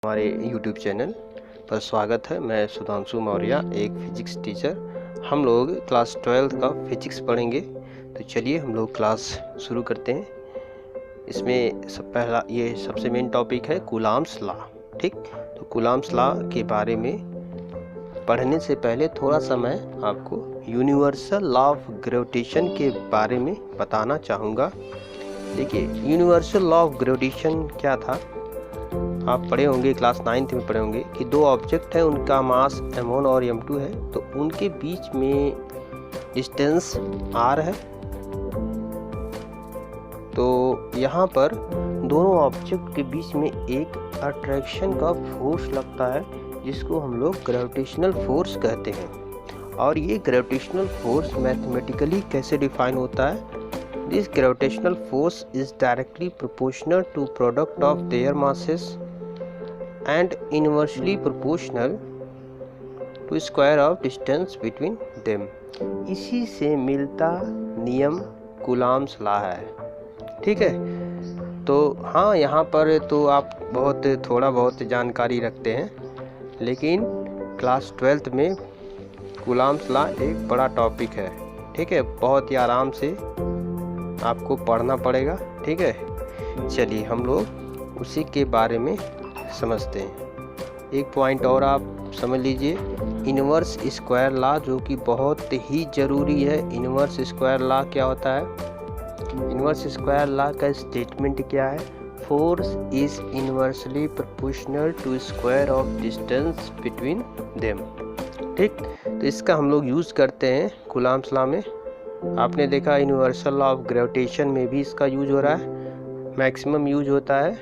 हमारे YouTube channel पर स्वागत है। मैं सुधांशु मौर्य, एक फिजिक्स टीचर। हम लोग क्लास 12 का फिजिक्स पढ़ेंगे। तो चलिए हम लोग क्लास शुरू करते हैं। इसमें ये सबसे मेन टॉपिक है कूलॉम्स लॉ। ठीक, तो कूलॉम्स लॉ के बारे में पढ़ने से पहले थोड़ा सा मैं आपको यूनिवर्सल लॉ ऑफ ग्रेविटेशन के बारे में बताना चाहूँगा। देखिए, यूनिवर्सल लॉ ऑफ ग्रेविटेशन क्या था, आप पढ़े होंगे, क्लास 9th में पढ़े होंगे कि दो ऑब्जेक्ट हैं, उनका मास m1 और m2 है, तो उनके बीच में डिस्टेंस r है। तो यहाँ पर दोनों ऑब्जेक्ट के बीच में एक अट्रैक्शन का फोर्स लगता है, जिसको हम लोग ग्रेविटेशनल फोर्स कहते हैं। और ये ग्रेविटेशनल फोर्स मैथमेटिकली कैसे डिफाइन होता है? This gravitational force is directly proportional to product of their masses and inversely proportional to square of distance between them। इसी से मिलता नियम कूलॉम्स लॉ है। ठीक है, तो हाँ, यहाँ पर तो आप थोड़ा बहुत जानकारी रखते हैं, लेकिन क्लास 12th में कूलॉम्स लॉ एक बड़ा टॉपिक है। ठीक है, बहुत ही आराम से आपको पढ़ना पड़ेगा। ठीक है, चलिए हम लोग उसी के बारे में समझते हैं। एक पॉइंट और आप समझ लीजिए, इन्वर्स स्क्वायर लॉ, जो कि बहुत ही ज़रूरी है। इन्वर्स स्क्वायर लॉ क्या होता है? इन्वर्स स्क्वायर लॉ का स्टेटमेंट क्या है? Force is inversely proportional to square of distance between them. ठीक, तो इसका हम लोग यूज़ करते हैं कूलॉम्स लॉ में। आपने देखा यूनिवर्सल लॉ ऑफ ग्रेविटेशन में भी इसका यूज हो रहा है, मैक्सिमम यूज होता है।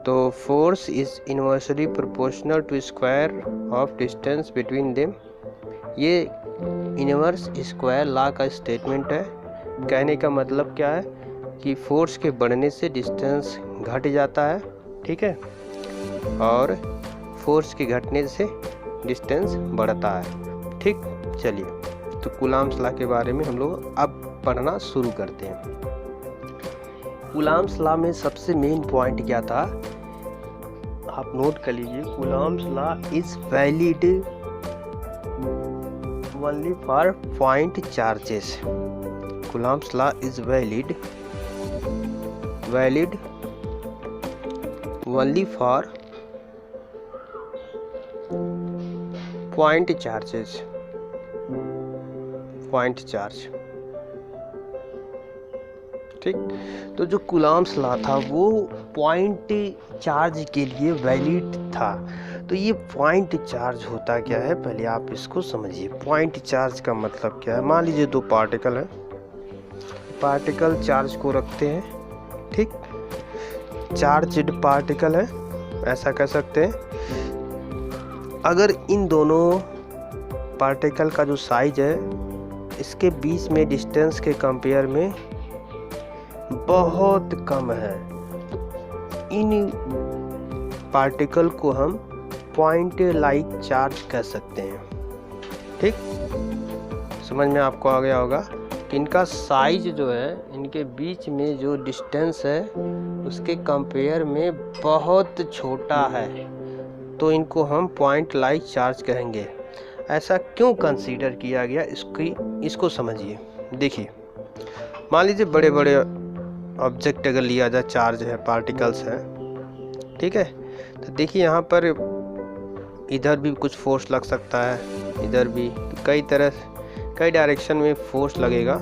तो force is inversely proportional to square of distance between them, ये इन्वर्स स्क्वायर लॉ का स्टेटमेंट है। कहने का मतलब क्या है कि फोर्स के बढ़ने से डिस्टेंस घट जाता है, ठीक है, और फोर्स के घटने से डिस्टेंस बढ़ता है। ठीक, चलिए तो कूलॉम्स लॉ के बारे में हम लोग अब पढ़ना शुरू करते हैं। कूलॉम्स लॉ में सबसे मेन पॉइंट क्या था, आप नोट कर लीजिए। Coulomb's law is valid only for point charges. Coulomb's law is valid only for point charges, point charge. ठीक, तो जो कूलॉम्स लॉ था वो पॉइंट चार्ज के लिए वैलिड था। तो ये पॉइंट चार्ज होता क्या है, पहले आप इसको समझिए। पॉइंट चार्ज का मतलब क्या है? मान लीजिए दो पार्टिकल हैं, पार्टिकल चार्ज को रखते हैं, ठीक, चार्ज्ड पार्टिकल है, ऐसा कह सकते हैं। अगर इन दोनों पार्टिकल का जो साइज है, इसके बीच में डिस्टेंस के कंपेयर में बहुत कम है, इन पार्टिकल को हम पॉइंट लाइक चार्ज कह सकते हैं। ठीक, समझ में आपको आ गया होगा कि इनका साइज जो है, इनके बीच में जो डिस्टेंस है उसके कंपेयर में बहुत छोटा है, तो इनको हम पॉइंट लाइक चार्ज कहेंगे। ऐसा क्यों कंसीडर किया गया, इसको समझिए। देखिए, मान लीजिए बड़े बड़े ऑब्जेक्ट अगर लिया जाए, चार्ज है, पार्टिकल्स हैं, ठीक है, तो देखिए यहाँ पर इधर भी कुछ फोर्स लग सकता है, इधर भी, तो कई डायरेक्शन में फोर्स लगेगा।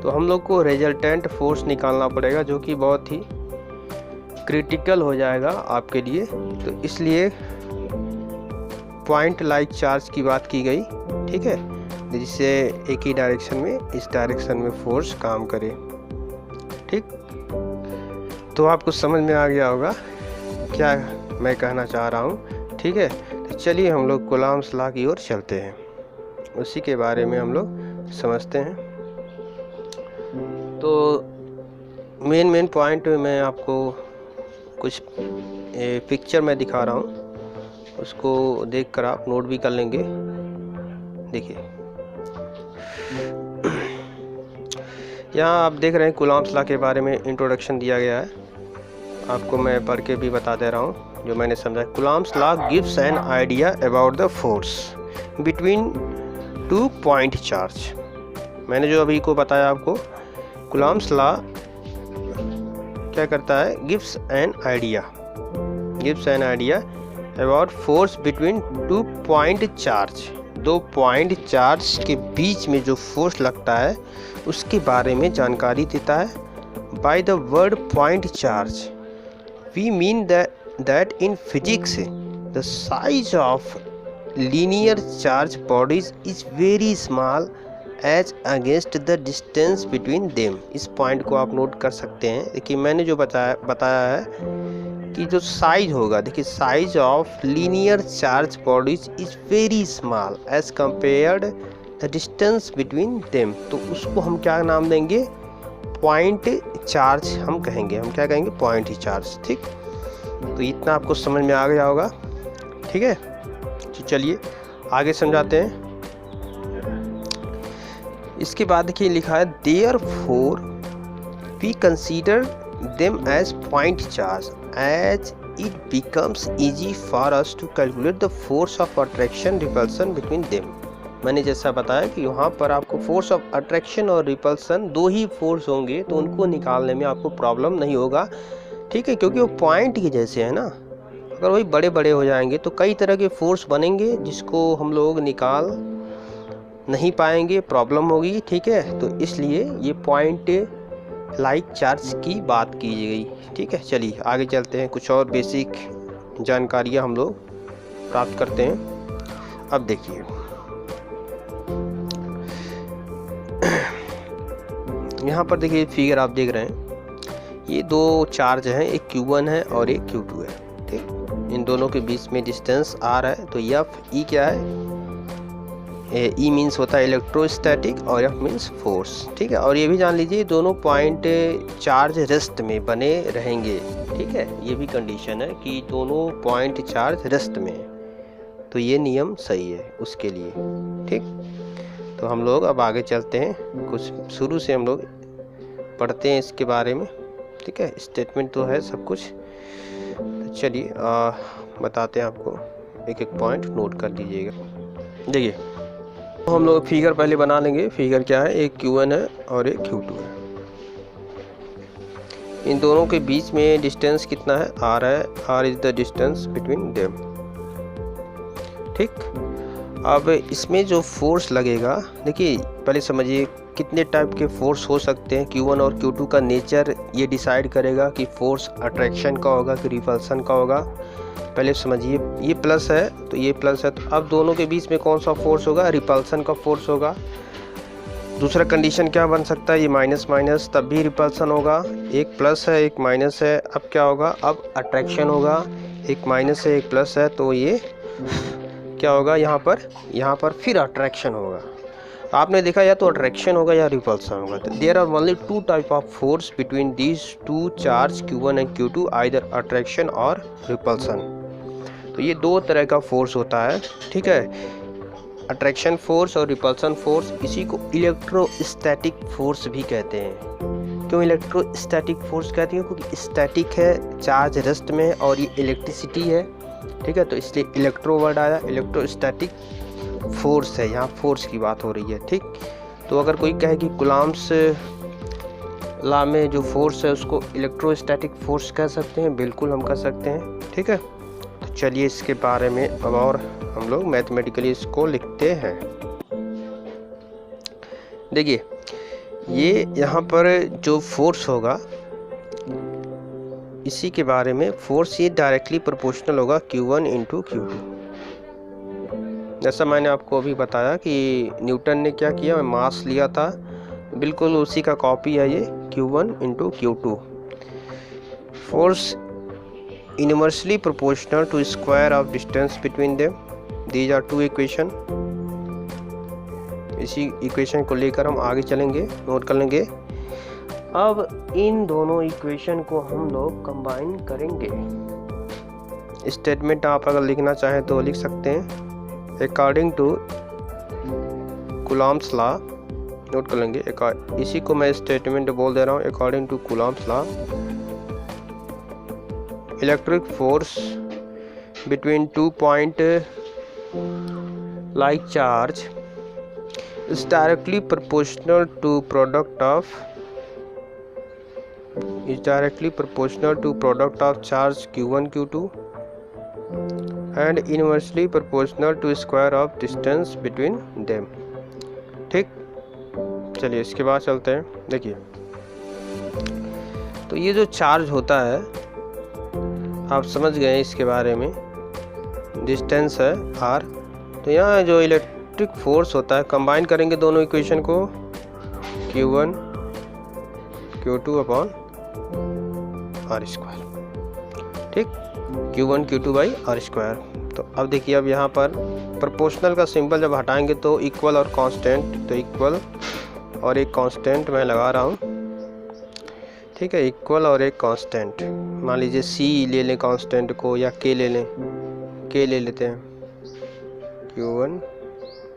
तो हम लोग को रिजल्टेंट फोर्स निकालना पड़ेगा, जो कि बहुत ही क्रिटिकल हो जाएगा आपके लिए। तो इसलिए पॉइंट लाइक चार्ज की बात की गई, ठीक है, जिससे एक ही डायरेक्शन में, इस डायरेक्शन में फोर्स काम करे। ठीक, तो आपको समझ में आ गया होगा क्या मैं कहना चाह रहा हूँ। ठीक है, तो चलिए हम लोग कूलॉम्स लॉ की ओर चलते हैं, उसी के बारे में हम लोग समझते हैं। तो मेन पॉइंट मैं आपको कुछ पिक्चर में दिखा रहा हूँ, उसको देखकर आप नोट भी कर लेंगे। देखिए, यहाँ आप देख रहे हैं कूलॉम्स लॉ के बारे में इंट्रोडक्शन दिया गया है, आपको मैं पढ़ के भी बता दे रहा हूँ। जो मैंने समझा, Coulomb's law gives an idea about the force between 2 point charge. मैंने जो अभी को बताया आपको, कूलम्ब्स लॉ क्या करता है, gives an idea about force between 2 point charge. 2 point charge के बीच में जो फोर्स लगता है उसके बारे में जानकारी देता है। By the word point charge we mean that in physics the size of linear charge bodies is very small as against the distance between them। इस पॉइंट को आप नोट कर सकते हैं। देखिए मैंने जो बताया है कि जो साइज होगा, देखिए size of linear charge bodies is very small as compared the distance between them. तो उसको हम क्या नाम देंगे, पॉइंट चार्ज हम कहेंगे। हम क्या कहेंगे, पॉइंट ही चार्ज। ठीक, तो इतना आपको समझ में आ गया होगा। ठीक है, तो चलिए आगे समझाते हैं। इसके बाद देखिए लिखा है therefore we consider them as point charge as it becomes easy for us to calculate the force of attraction repulsion between them. मैंने जैसा बताया कि यहाँ पर आपको फोर्स ऑफ अट्रैक्शन और रिपल्सन 2 ही फोर्स होंगे, तो उनको निकालने में आपको प्रॉब्लम नहीं होगा। ठीक है, क्योंकि वो पॉइंट के जैसे है ना। अगर वही बड़े बड़े हो जाएंगे तो कई तरह के फोर्स बनेंगे जिसको हम लोग निकाल नहीं पाएंगे, प्रॉब्लम होगी। ठीक है, तो इसलिए ये पॉइंट लाइक चार्ज की बात की गई। ठीक है, चलिए आगे चलते हैं। कुछ और बेसिक जानकारियाँ हम लोग प्राप्त करते हैं। अब देखिए यहाँ पर देखिए फिगर आप देख रहे हैं, ये 2 चार्ज हैं, एक Q1 है और एक Q2 है। ठीक, इन दोनों के बीच में डिस्टेंस R है। तो E क्या है, E मीन्स होता है इलेक्ट्रोस्टैटिक और F मीन्स फोर्स। ठीक है, और ये भी जान लीजिए दोनों पॉइंट चार्ज रेस्ट में बने रहेंगे। ठीक है, ये भी कंडीशन है कि दोनों पॉइंट चार्ज रेस्ट में, तो ये नियम सही है उसके लिए। ठीक, तो हम लोग अब आगे चलते हैं, कुछ शुरू से हम लोग पढ़ते हैं इसके बारे में। ठीक है, स्टेटमेंट तो है सब कुछ, तो चलिए बताते हैं आपको, एक एक पॉइंट नोट कर दीजिएगा। देखिए तो हम लोग फिगर पहले बना लेंगे। फिगर क्या है, एक Q1 है और एक Q2 है। इन दोनों के बीच में डिस्टेंस कितना है, R है। R is the distance between them. ठीक, अब इसमें जो फोर्स लगेगा, देखिए पहले समझिए कितने टाइप के फोर्स हो सकते हैं। Q1 और Q2 का नेचर ये डिसाइड करेगा कि फोर्स अट्रैक्शन का होगा कि रिपल्सन का होगा। पहले समझिए ये प्लस है तो ये प्लस है, तो अब दोनों के बीच में कौन सा फोर्स होगा, रिपल्सन का फोर्स होगा। दूसरा कंडीशन क्या बन सकता है, ये माइनस माइनस तब भी रिपल्सन होगा। एक प्लस है एक माइनस है, अब क्या होगा, अब अट्रैक्शन होगा। एक माइनस है एक प्लस है, तो ये क्या होगा, यहाँ पर फिर अट्रैक्शन होगा। आपने देखा या तो अट्रैक्शन होगा या रिपल्सन होगा। There are only 2 type of force between these 2 charge Q1 and Q2, either attraction और रिपल्सन। तो ये 2 तरह का फोर्स होता है। ठीक है, अट्रैक्शन फोर्स और रिपल्सन फोर्स। इसी को इलेक्ट्रोस्टैटिक फोर्स भी कहते हैं। क्यों इलेक्ट्रोस्टैटिक फोर्स कहते हैं, क्योंकि स्टैटिक है, चार्ज रेस्ट में, और ये इलेक्ट्रिसिटी है। ठीक है, तो इसलिए इलेक्ट्रो वर्ड आया, इलेक्ट्रोस्टैटिक फोर्स है, यहाँ फोर्स की बात हो रही है। ठीक, तो अगर कोई कहे कि कूलम्ब्स लॉ में जो फोर्स है उसको इलेक्ट्रोस्टैटिक फोर्स कह सकते हैं, बिल्कुल हम कह सकते हैं। ठीक है, तो चलिए इसके बारे में अब और हम लोग मैथमेटिकली इसको लिखते हैं। देखिए ये यहाँ पर जो फोर्स होगा इसी के बारे में, फोर्स ये डायरेक्टली प्रोपोर्शनल होगा Q1 इंटू Q2। जैसा मैंने आपको अभी बताया कि न्यूटन ने क्या किया, मास लिया था, बिल्कुल उसी का कॉपी है ये, Q1 into Q2। Force inversely proportional to square of distance between them. These are 2 equation. इसी इक्वेशन को लेकर हम आगे चलेंगे, नोट कर लेंगे। अब इन दोनों इक्वेशन को हम लोग कंबाइन करेंगे। स्टेटमेंट आप अगर लिखना चाहें तो लिख सकते हैं, according to Coulomb's law. Note कर लेंगे, इसी को मैं स्टेटमेंट बोल दे रहा हूँ, according to Coulomb's law electric force between 2 point like charge is directly proportional to product of charge q1 q2 and inversely proportional to square of distance between them। ठीक, चलिए इसके बाद चलते हैं। देखिए, तो ये जो चार्ज होता है आप समझ गए इसके बारे में, डिस्टेंस है r। तो यहाँ जो इलेक्ट्रिक फोर्स होता है, कंबाइन करेंगे दोनों इक्वेशन को, q1 q2 upon r square. ठीक, q1 q2 by r square. तो अब देखिए, अब यहाँ पर प्रोपोर्शनल का सिंबल जब हटाएंगे तो इक्वल और कांस्टेंट, तो इक्वल और एक कांस्टेंट मैं लगा रहा हूँ। ठीक है, इक्वल और एक कांस्टेंट। मान लीजिए c ले लें कांस्टेंट को, या k ले लें, k ले लेते हैं, q1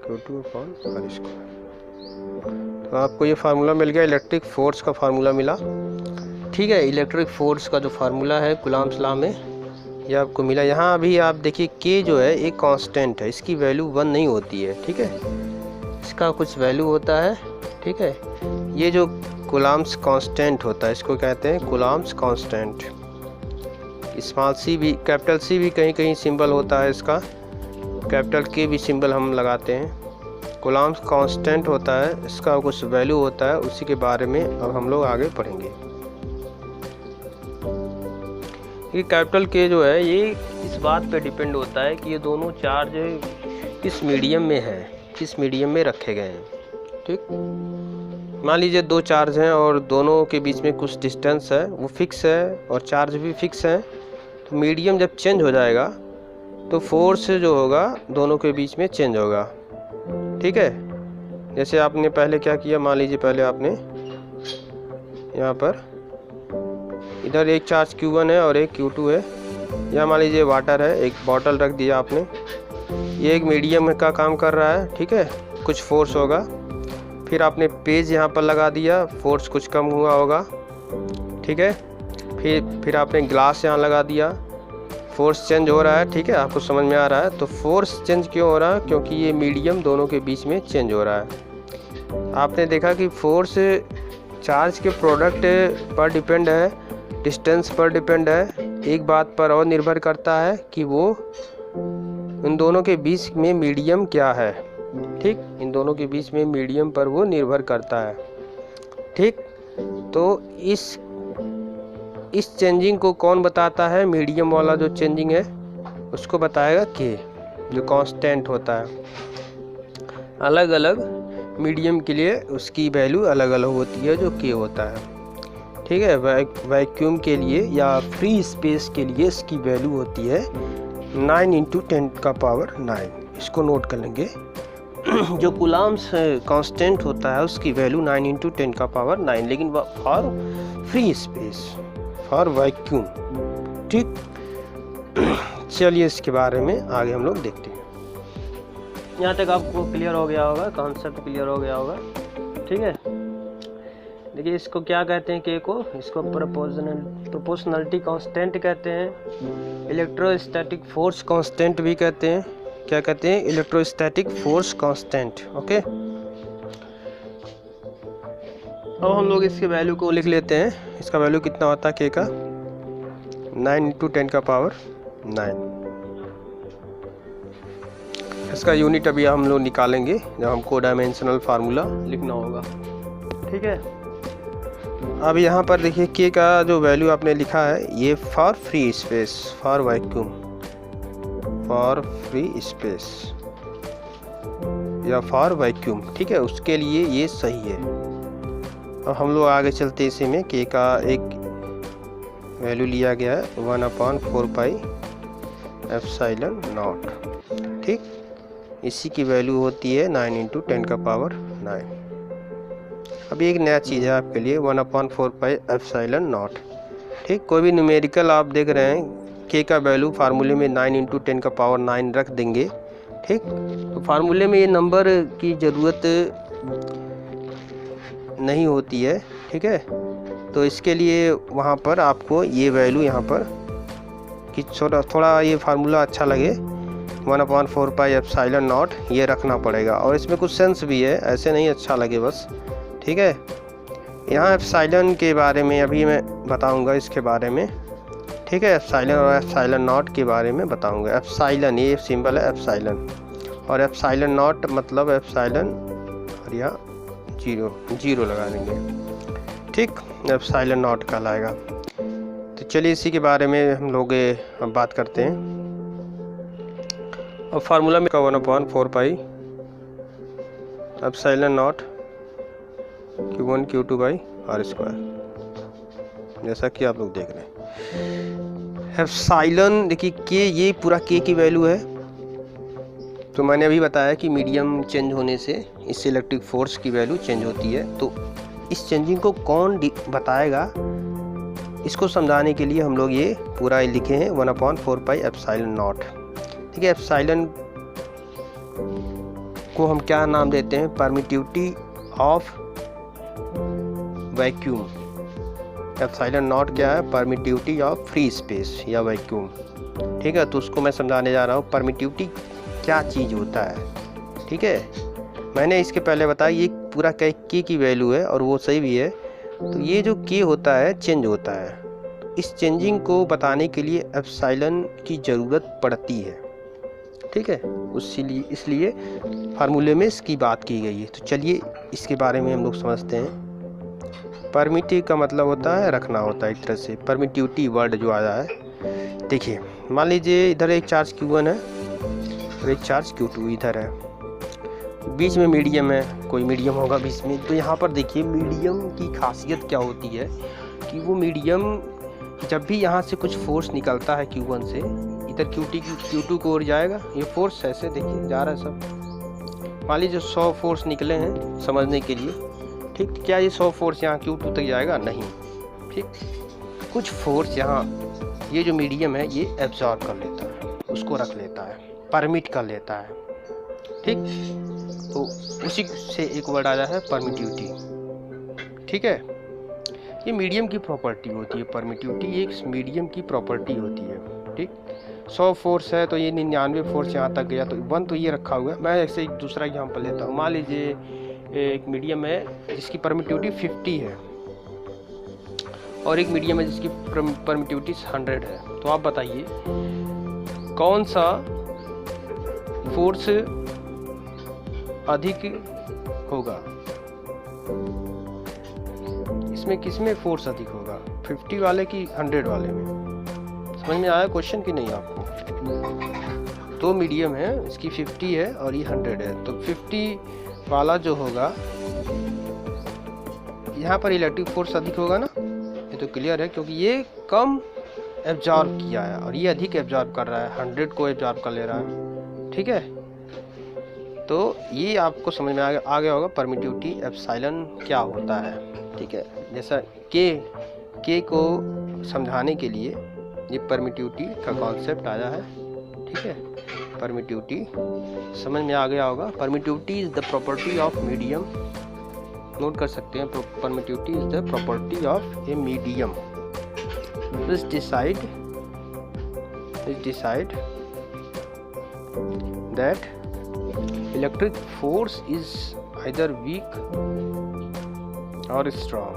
q2 upon r square. तो आपको ये फार्मूला मिल गया, इलेक्ट्रिक फोर्स का फार्मूला मिला। ठीक है, इलेक्ट्रिक फोर्स का जो फार्मूला है कूलम्ब्स लॉ में, ये आपको मिला। यहाँ अभी आप देखिए k जो है एक कांस्टेंट है, इसकी वैल्यू 1 नहीं होती है। ठीक है, इसका कुछ वैल्यू होता है। ठीक है, ये जो कूलम्ब्स कांस्टेंट होता है इसको कहते हैं कूलम्ब्स कांस्टेंट। स्मॉल सी भी, कैपिटल सी भी कहीं कहीं सिंबल होता है इसका, कैपिटल के भी सिंबल हम लगाते हैं। कूलम्ब्स कांस्टेंट होता है, इसका कुछ वैल्यू होता है, उसी के बारे में अब हम लोग आगे पढ़ेंगे। ये कैपिटल के जो है ये इस बात पे डिपेंड होता है कि ये दोनों चार्ज किस मीडियम में है, किस मीडियम में रखे गए हैं। ठीक, मान लीजिए दो चार्ज हैं और दोनों के बीच में कुछ डिस्टेंस है, वो फिक्स है और चार्ज भी फिक्स है। तो मीडियम जब चेंज हो जाएगा तो फोर्स जो होगा दोनों के बीच में चेंज होगा। ठीक है, जैसे आपने पहले क्या किया, मान लीजिए पहले आपने यहाँ पर इधर एक चार्ज q1 है और एक q2 है। यहाँ मान लीजिए वाटर है, एक बॉटल रख दिया आपने, ये एक मीडियम का काम कर रहा है। ठीक है, कुछ फोर्स होगा, फिर आपने पेज यहाँ पर लगा दिया, फोर्स कुछ कम हुआ होगा। ठीक है, फिर आपने ग्लास यहाँ लगा दिया, फोर्स चेंज हो रहा है। ठीक है, आपको समझ में आ रहा है। तो फोर्स चेंज क्यों हो रहा है, क्योंकि ये मीडियम दोनों के बीच में चेंज हो रहा है। आपने देखा कि फोर्स चार्ज के प्रोडक्ट पर डिपेंड है, डिस्टेंस पर डिपेंड है। एक बात पर और निर्भर करता है कि वो इन दोनों के बीच में मीडियम क्या है। ठीक, इन दोनों के बीच में मीडियम पर वो निर्भर करता है। ठीक, तो इस चेंजिंग को कौन बताता है, मीडियम वाला जो चेंजिंग है उसको बताएगा के, जो कांस्टेंट होता है। अलग अलग मीडियम के लिए उसकी वैल्यू अलग अलग होती है, जो के होता है। ठीक है, वैक्यूम के लिए या फ्री स्पेस के लिए इसकी वैल्यू होती है 9 × 10⁹। इसको नोट कर लेंगे। जो कूलम्ब्स कांस्टेंट होता है उसकी वैल्यू 9 × 10⁹, लेकिन for free space, for vacuum. ठीक, चलिए इसके बारे में आगे हम लोग देखते हैं। यहाँ तक आपको क्लियर हो गया होगा, कॉन्सेप्ट क्लियर हो गया होगा। ठीक है, देखिए इसको क्या कहते हैं, के को, इसको प्रोपोर्शनलिटी कांस्टेंट कहते हैं, इलेक्ट्रोस्टैटिक फोर्स कांस्टेंट भी कहते हैं। क्या कहते हैं, इलेक्ट्रोस्टैटिक फोर्स कांस्टेंट। ओके, अब हम लोग इसके वैल्यू को लिख लेते हैं। इसका वैल्यू कितना होता है के का, 9 × 10⁹। इसका यूनिट अभी हम लोग निकालेंगे जब हमको डायमेंशनल फार्मूला लिखना होगा। ठीक है, अब यहाँ पर देखिए के का जो वैल्यू आपने लिखा है, ये for free space, for vacuum, for free space या फॉर वैक्यूम। ठीक है, उसके लिए ये सही है। अब हम लोग आगे चलते इसी में, के का एक वैल्यू लिया गया है 1/4πε0। ठीक, इसी की वैल्यू होती है 9 × 10⁹। अभी एक नया चीज़ है आपके लिए, 1/4πε0। ठीक, कोई भी न्यूमेरिकल आप देख रहे हैं, के का वैल्यू फार्मूले में 9 × 10⁹ रख देंगे। ठीक, तो फार्मूले में ये नंबर की ज़रूरत नहीं होती है। ठीक है, तो इसके लिए वहाँ पर आपको ये वैल्यू यहाँ पर कि थोड़ा ये फार्मूला अच्छा लगे, 1/4 पाई एप्सिलॉन नॉट ये रखना पड़ेगा। और इसमें कुछ सेंस भी है, ऐसे नहीं अच्छा लगे बस, ठीक है। यहाँ एप्सिलॉन के बारे में अभी मैं बताऊंगा इसके बारे में, ठीक है। एप्सिलॉन और एप्सिलॉन नॉट के बारे में बताऊंगा। एप्सिलॉन ये सिंबल है एप्सिलॉन, और एप्सिलॉन नॉट मतलब एप्सिलॉन और यहाँ जीरो लगा देंगे, ठीक। एप्सिलॉन नॉट कहलाएगा। तो चलिए इसी के बारे में हम लोग अब बात करते हैं। और फार्मूला में 1/4 pi epsilon not Q1 Q2 by R square, जैसा कि आप लोग देख रहे हैं। एप्सिलॉन देखिए के, ये पूरा के की वैल्यू है। तो मैंने अभी बताया कि मीडियम चेंज होने से इससे इलेक्ट्रिक फोर्स की वैल्यू चेंज होती है। तो इस चेंजिंग को कौन बताएगा, इसको समझाने के लिए हम लोग ये पूरा लिखे हैं 1/4 पाई एप्सिलॉन नॉट, ठीक है। एप्सिलॉन को हम क्या नाम देते हैं, permittivity of vacuum. Epsilon not क्या है, परमिटिविटी ऑफ फ्री स्पेस या वैक्यूम, ठीक है। तो उसको मैं समझाने जा रहा हूँ परमिटिविटी क्या चीज़ होता है, ठीक है। मैंने इसके पहले बताया ये पूरा के की वैल्यू है और वो सही भी है। तो ये जो के होता है चेंज होता है, तो इस चेंजिंग को बताने के लिए एप्सिलॉन की ज़रूरत पड़ती है, ठीक है। इसलिए फार्मूले में इसकी बात की गई है। तो चलिए इसके बारे में हम लोग समझते हैं। परमिटिव का मतलब होता है रखना होता है, एक तरह से परमिटिविटी वर्ड जो आया है। देखिए मान लीजिए इधर एक चार्ज Q1 है और एक चार्ज Q2 इधर है, बीच में मीडियम है, कोई मीडियम होगा बीच में। तो यहाँ पर देखिए मीडियम की खासियत क्या होती है कि वो मीडियम जब भी यहाँ से कुछ फोर्स निकलता है Q1 से, इधर Q2 को ओर जाएगा। ये फोर्स ऐसे देखिए जा रहा है सब। मान लीजिए 100 फोर्स निकले हैं समझने के लिए, ठीक। क्या ये 100 फोर्स यहाँ Q2 तक जाएगा? नहीं, ठीक। कुछ फोर्स यहाँ ये जो मीडियम है ये एब्जॉर्ब कर लेता है, उसको रख लेता है, परमिट कर लेता है, ठीक। तो उसी से एक वर्ड आया है परमिटिविटी, ठीक है। ये मीडियम की प्रॉपर्टी होती है, परमिटिविटी एक मीडियम की प्रॉपर्टी होती है, ठीक। 100 फोर्स है तो ये 99 फोर्स यहाँ तक गया, तो 1 तो ये रखा हुआ है। मैं ऐसे एक दूसरा एग्जांपल लेता हूँ। मान लीजिए एक मीडियम है जिसकी परमिटिविटी 50 है और एक मीडियम है जिसकी परमिटिविटी 100 है। तो आप बताइए कौन सा फोर्स अधिक होगा, इसमें किसमें फोर्स अधिक होगा, 50 वाले की 100 वाले में? समझ में आया क्वेश्चन कि नहीं आपको? तो मीडियम है, इसकी 50 है और ये 100 है। तो 50 वाला जो होगा यहाँ पर इलेक्ट्रिक फोर्स अधिक होगा ना, ये तो क्लियर है, क्योंकि ये कम एब्जॉर्ब किया है और ये अधिक एब्जॉर्ब कर रहा है, 100 को एब्जॉर्ब कर ले रहा है, ठीक है। तो ये आपको समझ में आ गया होगा परमिटिविटी एप्सिलॉन क्या होता है, ठीक है। जैसा के को समझाने के लिए ये परमिटिविटी का कॉन्सेप्ट आया है, ठीक है। परमिटिविटी समझ में आ गया होगा। Permittivity is the property of medium, note कर सकते हैं, permittivity is the property of a medium which decide that electric force is either weak or strong।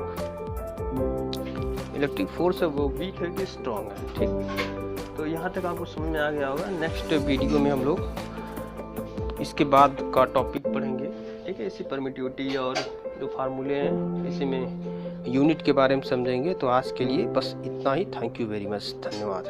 Electric force है वो वीक है कि स्ट्रॉन्ग है, ठीक। तो यहाँ तक आपको समझ में आ गया होगा। नेक्स्ट वीडियो में हम लोग इसके बाद का टॉपिक पढ़ेंगे, ठीक है। इसी परमिटिविटी और जो फार्मूले हैं इसी में यूनिट के बारे में समझेंगे। तो आज के लिए बस इतना ही। थैंक यू वेरी मच, धन्यवाद।